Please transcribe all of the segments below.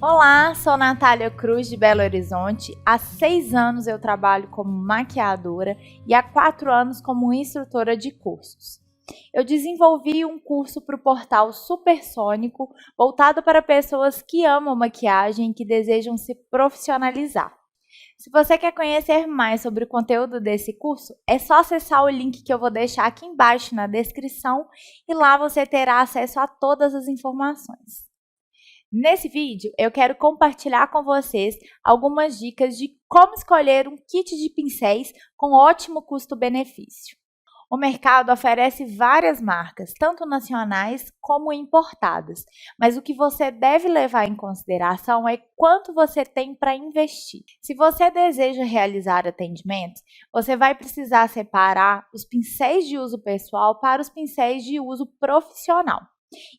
Olá, sou Natália Cruz de Belo Horizonte. Há 6 anos eu trabalho como maquiadora e há 4 anos como instrutora de cursos. Eu desenvolvi um curso para o portal Supersônico, voltado para pessoas que amam maquiagem e que desejam se profissionalizar. Se você quer conhecer mais sobre o conteúdo desse curso, é só acessar o link que eu vou deixar aqui embaixo na descrição e lá você terá acesso a todas as informações. Nesse vídeo, eu quero compartilhar com vocês algumas dicas de como escolher um kit de pincéis com ótimo custo-benefício. O mercado oferece várias marcas, tanto nacionais como importadas, mas o que você deve levar em consideração é quanto você tem para investir. Se você deseja realizar atendimentos, você vai precisar separar os pincéis de uso pessoal para os pincéis de uso profissional.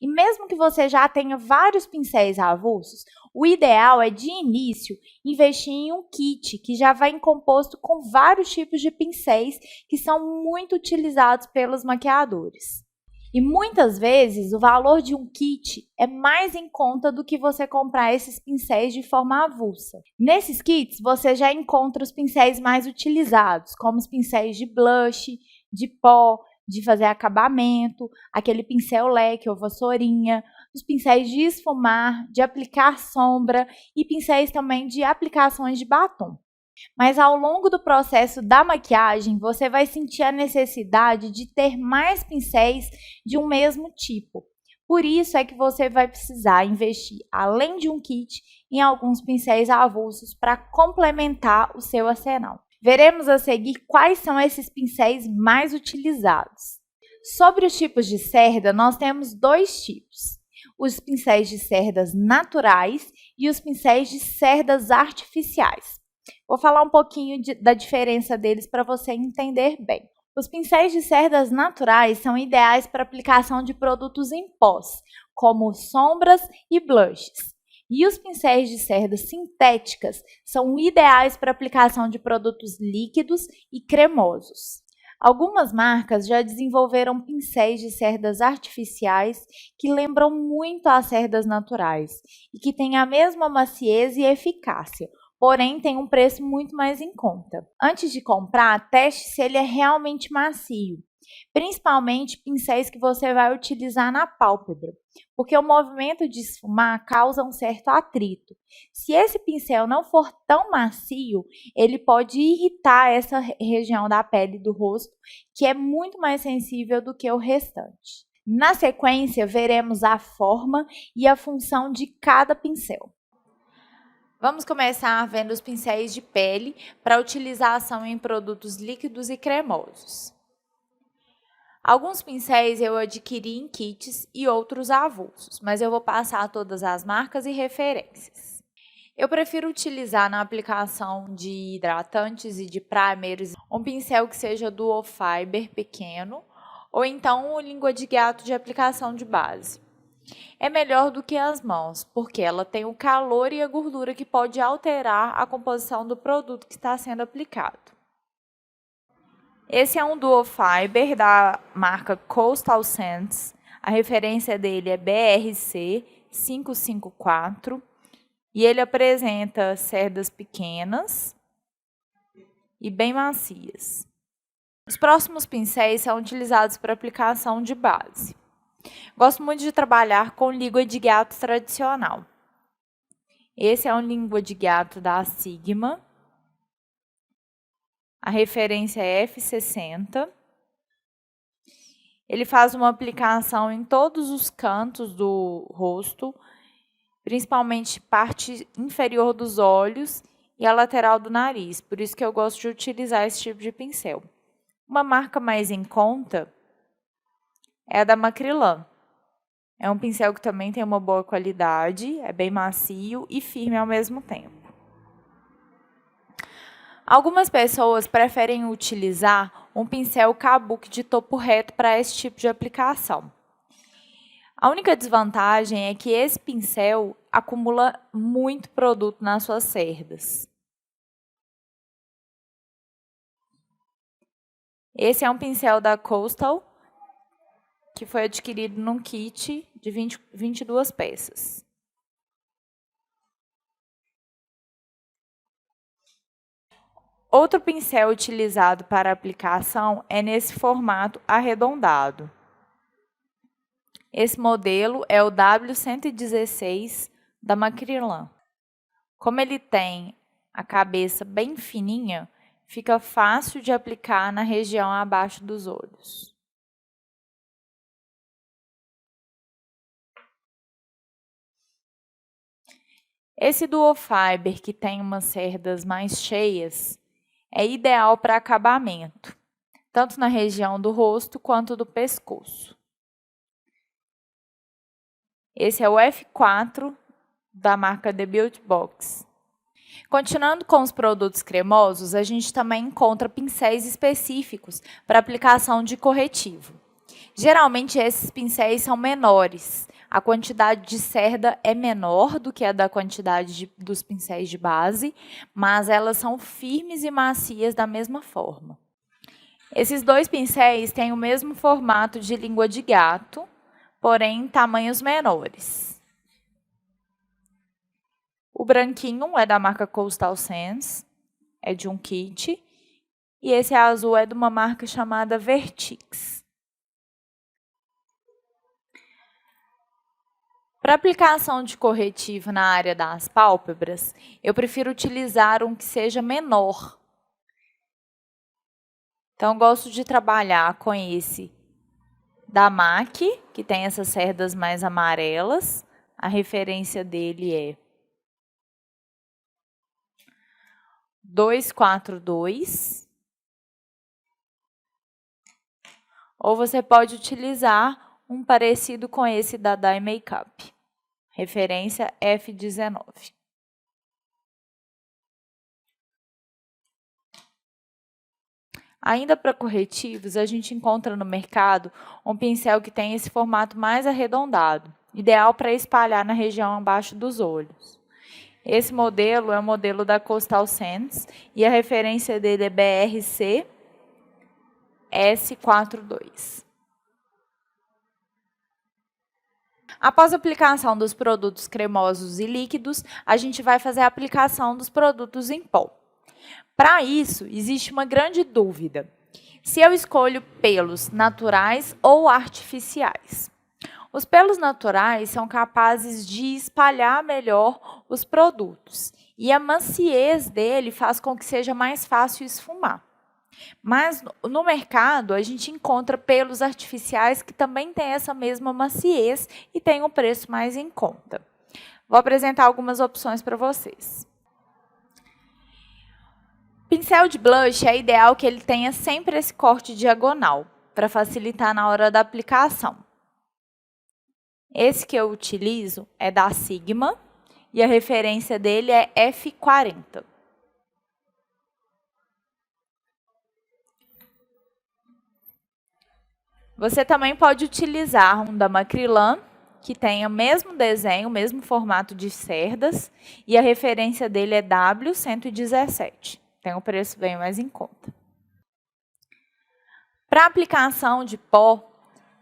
E mesmo que você já tenha vários pincéis avulsos, o ideal é, de início, investir em um kit que já vem composto com vários tipos de pincéis que são muito utilizados pelos maquiadores. E muitas vezes o valor de um kit é mais em conta do que você comprar esses pincéis de forma avulsa. Nesses kits você já encontra os pincéis mais utilizados, como os pincéis de blush, de pó, de fazer acabamento, aquele pincel leque ou vassourinha, os pincéis de esfumar, de aplicar sombra e pincéis também de aplicações de batom. Mas ao longo do processo da maquiagem, você vai sentir a necessidade de ter mais pincéis de um mesmo tipo. Por isso é que você vai precisar investir, além de um kit, em alguns pincéis avulsos para complementar o seu arsenal. Veremos a seguir quais são esses pincéis mais utilizados. Sobre os tipos de cerda, nós temos 2 tipos: os pincéis de cerdas naturais e os pincéis de cerdas artificiais. Vou falar um pouquinho da diferença deles para você entender bem. Os pincéis de cerdas naturais são ideais para aplicação de produtos em pós, como sombras e blushes. E os pincéis de cerdas sintéticas são ideais para aplicação de produtos líquidos e cremosos. Algumas marcas já desenvolveram pincéis de cerdas artificiais que lembram muito as cerdas naturais e que têm a mesma maciez e eficácia, porém tem um preço muito mais em conta. Antes de comprar, teste se ele é realmente macio, principalmente pincéis que você vai utilizar na pálpebra, porque o movimento de esfumar causa um certo atrito. Se esse pincel não for tão macio, ele pode irritar essa região da pele do rosto, que é muito mais sensível do que o restante. Na sequência, veremos a forma e a função de cada pincel. Vamos começar vendo os pincéis de pele para utilização em produtos líquidos e cremosos. Alguns pincéis eu adquiri em kits e outros avulsos, mas eu vou passar todas as marcas e referências. Eu prefiro utilizar na aplicação de hidratantes e de primers um pincel que seja dual fiber pequeno ou então o língua de gato de aplicação de base. É melhor do que as mãos, porque ela tem o calor e a gordura que pode alterar a composição do produto que está sendo aplicado. Esse é um dual fiber da marca Coastal Scents. A referência dele é BRC 554 e ele apresenta cerdas pequenas e bem macias. Os próximos pincéis são utilizados para aplicação de base. Gosto muito de trabalhar com língua de gato tradicional. Esse é um língua de gato da Sigma. A referência é F60. Ele faz uma aplicação em todos os cantos do rosto, principalmente parte inferior dos olhos e a lateral do nariz. Por isso que eu gosto de utilizar esse tipo de pincel. Uma marca mais em conta é a da Macrylan. É um pincel que também tem uma boa qualidade, é bem macio e firme ao mesmo tempo. Algumas pessoas preferem utilizar um pincel kabuki de topo reto para esse tipo de aplicação. A única desvantagem é que esse pincel acumula muito produto nas suas cerdas. Esse é um pincel da Coastal, que foi adquirido num kit de 22 peças. Outro pincel utilizado para aplicação é nesse formato arredondado. Esse modelo é o W116 da Macrylan. Como ele tem a cabeça bem fininha, fica fácil de aplicar na região abaixo dos olhos. Esse Duo Fiber, que tem umas cerdas mais cheias, é ideal para acabamento, tanto na região do rosto quanto do pescoço. Esse é o F4 da marca The Beauty Box. Continuando com os produtos cremosos, a gente também encontra pincéis específicos para aplicação de corretivo. Geralmente esses pincéis são menores, a quantidade de cerda é menor do que a da quantidade dos pincéis de base, mas elas são firmes e macias da mesma forma. Esses dois pincéis têm o mesmo formato de língua de gato, porém em tamanhos menores. O branquinho é da marca Coastal Scents, é de um kit, e esse azul é de uma marca chamada Vertix. Para aplicação de corretivo na área das pálpebras, eu prefiro utilizar um que seja menor. Então, eu gosto de trabalhar com esse da MAC, que tem essas cerdas mais amarelas. A referência dele é 242. Ou você pode utilizar um parecido com esse da Dye Makeup. Referência F19. Ainda para corretivos, a gente encontra no mercado um pincel que tem esse formato mais arredondado, ideal para espalhar na região abaixo dos olhos. Esse modelo é o modelo da Coastal Scents e a referência dele é BRC S42. Após a aplicação dos produtos cremosos e líquidos, a gente vai fazer a aplicação dos produtos em pó. Para isso, existe uma grande dúvida: se eu escolho pelos naturais ou artificiais. Os pelos naturais são capazes de espalhar melhor os produtos e a maciez dele faz com que seja mais fácil esfumar. Mas no mercado a gente encontra pelos artificiais que também têm essa mesma maciez e têm um preço mais em conta. Vou apresentar algumas opções para vocês. Pincel de blush é ideal que ele tenha sempre esse corte diagonal, para facilitar na hora da aplicação. Esse que eu utilizo é da Sigma e a referência dele é F40. Você também pode utilizar um da Macrylan, que tem o mesmo desenho, o mesmo formato de cerdas, e a referência dele é W117. Tem um preço bem mais em conta. Para aplicação de pó,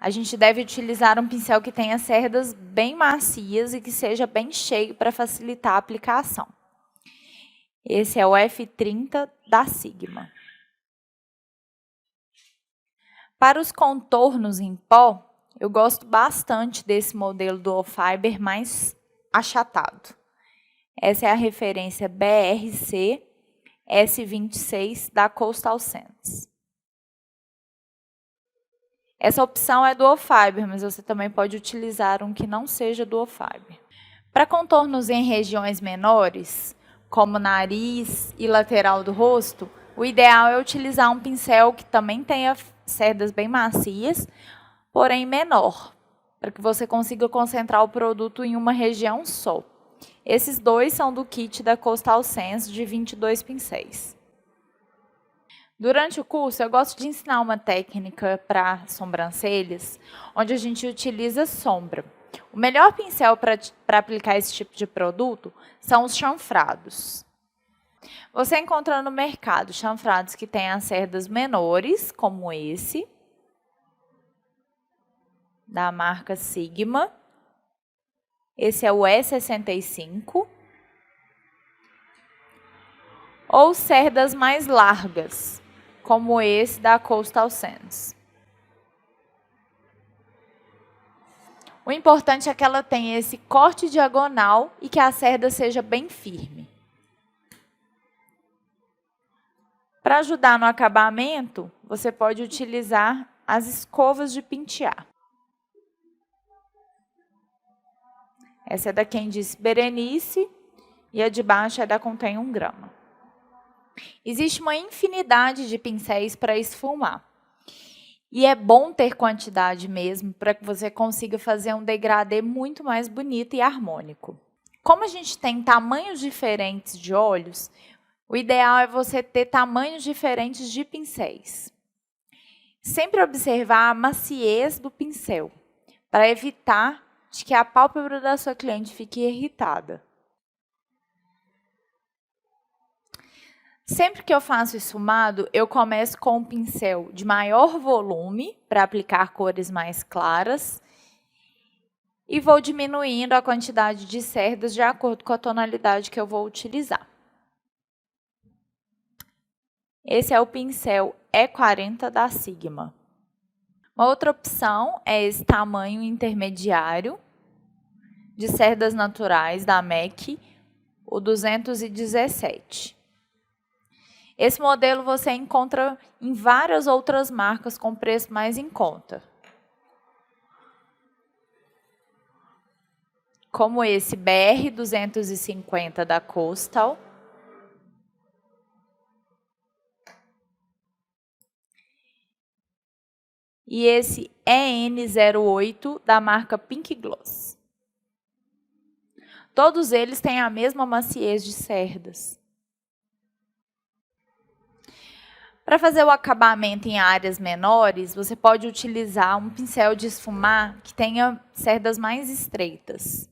a gente deve utilizar um pincel que tenha cerdas bem macias e que seja bem cheio para facilitar a aplicação. Esse é o F30 da Sigma. Para os contornos em pó, eu gosto bastante desse modelo do Fiber mais achatado. Essa é a referência BRC S26 da Coastal Scents. Essa opção é Duo Fiber, mas você também pode utilizar um que não seja Duo Fiber. Para contornos em regiões menores, como nariz e lateral do rosto, o ideal é utilizar um pincel que também tenha cerdas bem macias, porém menor, para que você consiga concentrar o produto em uma região só. Esses dois são do kit da Coastal Scents de 22 pincéis. Durante o curso, eu gosto de ensinar uma técnica para sobrancelhas, onde a gente utiliza sombra. O melhor pincel para aplicar esse tipo de produto são os chanfrados. Você encontra no mercado chanfrados que têm as cerdas menores, como esse, da marca Sigma. Esse é o E65. ou cerdas mais largas, como esse da Coastal Sands. O importante é que ela tenha esse corte diagonal e que a cerda seja bem firme. Para ajudar no acabamento, você pode utilizar as escovas de pentear. Essa é da Candice Berenice e a de baixo é da Contém 1 grama. Existe uma infinidade de pincéis para esfumar. E é bom ter quantidade mesmo, para que você consiga fazer um degradê muito mais bonito e harmônico. Como a gente tem tamanhos diferentes de olhos, o ideal é você ter tamanhos diferentes de pincéis. Sempre observar a maciez do pincel, para evitar que a pálpebra da sua cliente fique irritada. Sempre que eu faço esfumado, eu começo com um pincel de maior volume, para aplicar cores mais claras, e vou diminuindo a quantidade de cerdas de acordo com a tonalidade que eu vou utilizar. Esse é o pincel E40 da Sigma. Uma outra opção é esse tamanho intermediário de cerdas naturais da MAC, o 217. Esse modelo você encontra em várias outras marcas com preço mais em conta. Como esse BR 250 da Coastal. E esse EN08 da marca Pink Gloss. Todos eles têm a mesma maciez de cerdas. Para fazer o acabamento em áreas menores, você pode utilizar um pincel de esfumar que tenha cerdas mais estreitas.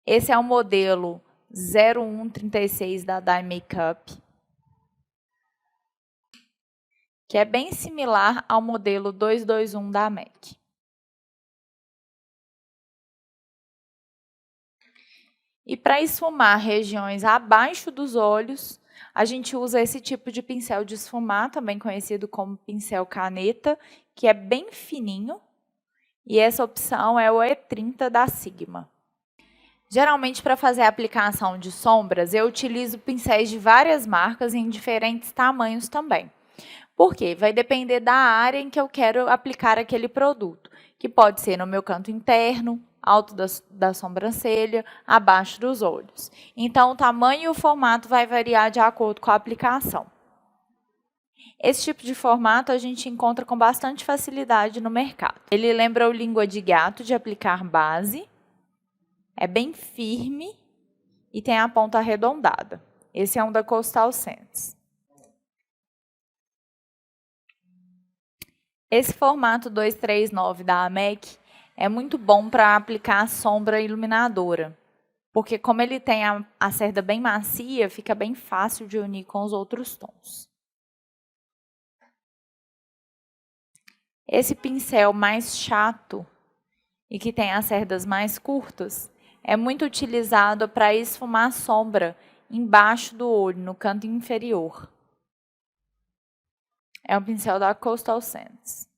Esse é o modelo 0136 da Dye Makeup, que é bem similar ao modelo 221 da MAC. E para esfumar regiões abaixo dos olhos, a gente usa esse tipo de pincel de esfumar, também conhecido como pincel caneta, que é bem fininho, e essa opção é o E30 da Sigma. Geralmente, para fazer a aplicação de sombras, eu utilizo pincéis de várias marcas em diferentes tamanhos também. Por quê? Vai depender da área em que eu quero aplicar aquele produto, que pode ser no meu canto interno, alto da sobrancelha, abaixo dos olhos. Então, o tamanho e o formato vai variar de acordo com a aplicação. Esse tipo de formato a gente encontra com bastante facilidade no mercado. Ele lembra o língua de gato de aplicar base, é bem firme e tem a ponta arredondada. Esse é um da Coastal Sands. Esse formato 239 da MAC é muito bom para aplicar sombra iluminadora, porque como ele tem a cerda bem macia, fica bem fácil de unir com os outros tons. Esse pincel mais chato e que tem as cerdas mais curtas é muito utilizado para esfumar sombra embaixo do olho, no canto inferior. É um pincel da Coastal Sands.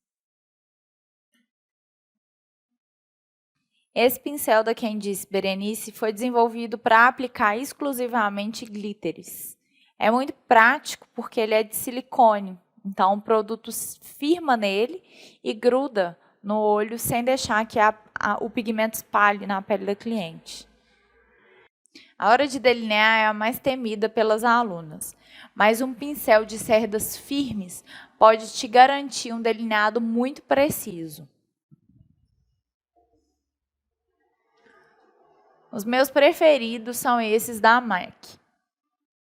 Esse pincel da Candice Berenice foi desenvolvido para aplicar exclusivamente glitteres. É muito prático porque ele é de silicone, então o produto firma nele e gruda no olho sem deixar que o pigmento espalhe na pele da cliente. A hora de delinear é a mais temida pelas alunas, mas um pincel de cerdas firmes pode te garantir um delineado muito preciso. Os meus preferidos são esses da MAC.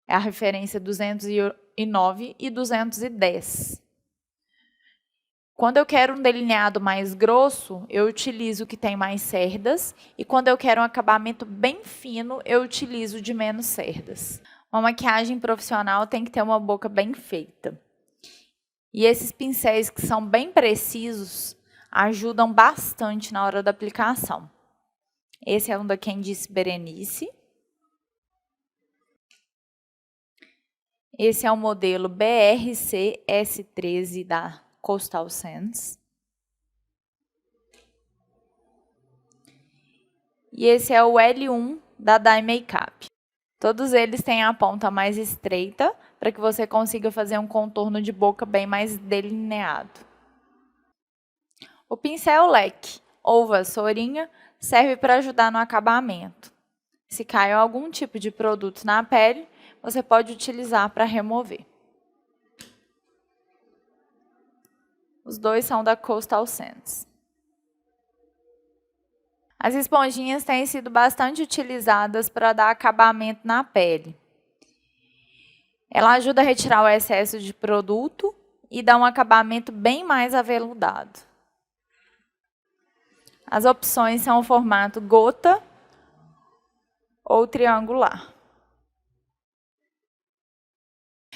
É a referência 209 e 210. Quando eu quero um delineado mais grosso, eu utilizo o que tem mais cerdas. E quando eu quero um acabamento bem fino, eu utilizo o de menos cerdas. Uma maquiagem profissional tem que ter uma boca bem feita. E esses pincéis que são bem precisos ajudam bastante na hora da aplicação. Esse é um da Candice Berenice. Esse é o modelo BRC S13 da Coastal Sands. E esse é o L1 da Dye Makeup. Todos eles têm a ponta mais estreita, para que você consiga fazer um contorno de boca bem mais delineado. O pincel leque ou vassourinha serve para ajudar no acabamento. Se caiu algum tipo de produto na pele, você pode utilizar para remover. Os dois são da Coastal Sands. As esponjinhas têm sido bastante utilizadas para dar acabamento na pele. Ela ajuda a retirar o excesso de produto e dá um acabamento bem mais aveludado. As opções são o formato gota ou triangular.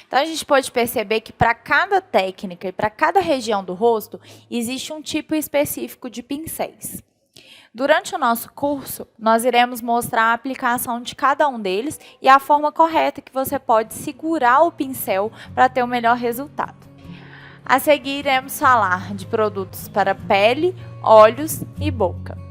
Então, a gente pode perceber que para cada técnica e para cada região do rosto, existe um tipo específico de pincéis. Durante o nosso curso, nós iremos mostrar a aplicação de cada um deles e a forma correta que você pode segurar o pincel para ter o melhor resultado. A seguir, iremos falar de produtos para pele, olhos e boca.